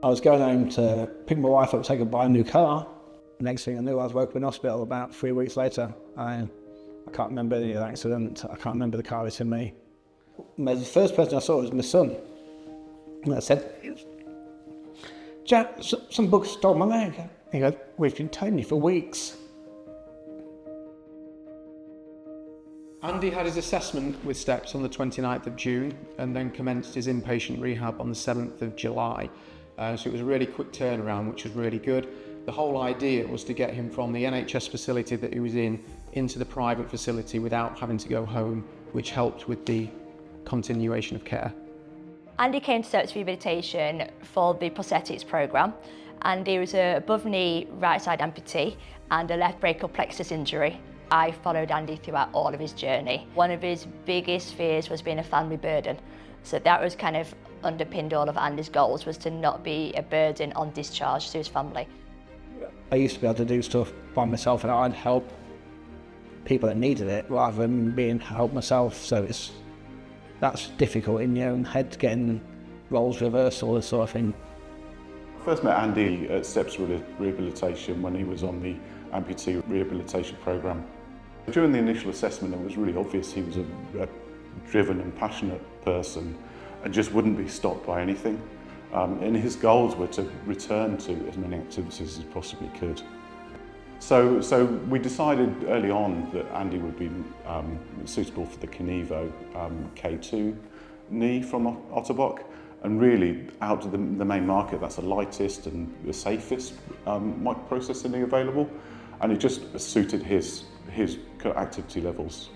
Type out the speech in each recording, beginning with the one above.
I was going home to pick my wife up to take her to buy a new car. Next thing I knew, I was woken in hospital about 3 weeks later. I can't remember any of the accident. I can't remember the car hitting me. The first person I saw was my son. And I said, "Jack, some bug stole my leg." He goes, "We've been telling you for weeks." Andy had his assessment with STEPS on the 29th of June and then commenced his inpatient rehab on the 7th of July. So it was a really quick turnaround, which was really good. The whole idea was to get him from the NHS facility that he was in into the private facility without having to go home, which helped with the continuation of care. Andy came to STEPS Rehabilitation for the prosthetics programme, and he was a above knee right side amputee and a left brachial plexus injury. I followed Andy throughout all of his journey. One of his biggest fears was being a family burden. So that was kind of underpinned all of Andy's goals, was to not be a burden on discharge to his family. I used to be able to do stuff by myself and I'd help people that needed it rather than being helped myself. So that's difficult in your own head, getting roles reversed, all this sort of thing. I first met Andy at STEPS Rehabilitation when he was on the amputee rehabilitation programme. During the initial assessment, it was really obvious he was a driven and passionate person and just wouldn't be stopped by anything. And his goals were to return to as many activities as he possibly could. So we decided early on that Andy would be suitable for the Kenevo K2 knee from Ottobock. And really, out of the main market, that's the lightest and the safest microprocessor knee available. And it just suited his activity levels.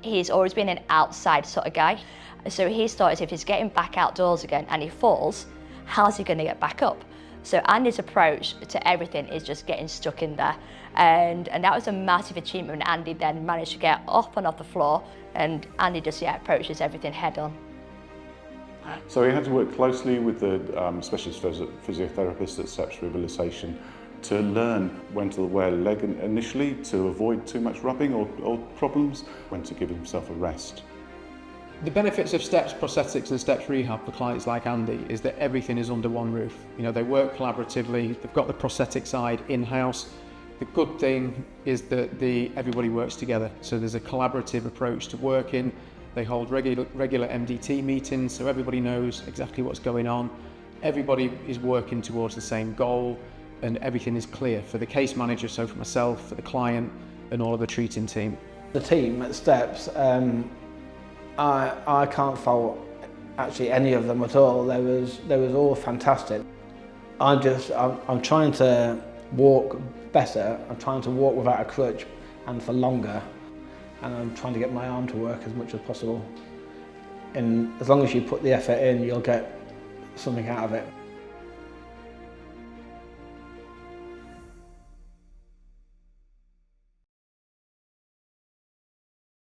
He's always been an outside sort of guy. So he thought, if he's getting back outdoors again and he falls, how's he going to get back up? So Andy's approach to everything is just getting stuck in there. And that was a massive achievement when Andy then managed to get up and off the floor, and Andy just approaches everything head on. So he had to work closely with the specialist physiotherapist at STEPS Rehabilitation to learn when to wear a leg initially to avoid too much rubbing or problems, when to give himself a rest. The benefits of STEPS prosthetics and STEPS rehab for clients like Andy is that everything is under one roof. You know, they work collaboratively, they've got the prosthetic side in-house. The good thing is that everybody works together, so there's a collaborative approach to working. They hold regular MDT meetings, so everybody knows exactly what's going on. Everybody is working towards the same goal, and everything is clear for the case manager, so for myself, for the client, and all of the treating team. The team at STEPS, I can't fault actually any of them at all. They was all fantastic. I'm trying to walk better. I'm trying to walk without a crutch and for longer. And I'm trying to get my arm to work as much as possible. And as long as you put the effort in, you'll get something out of it.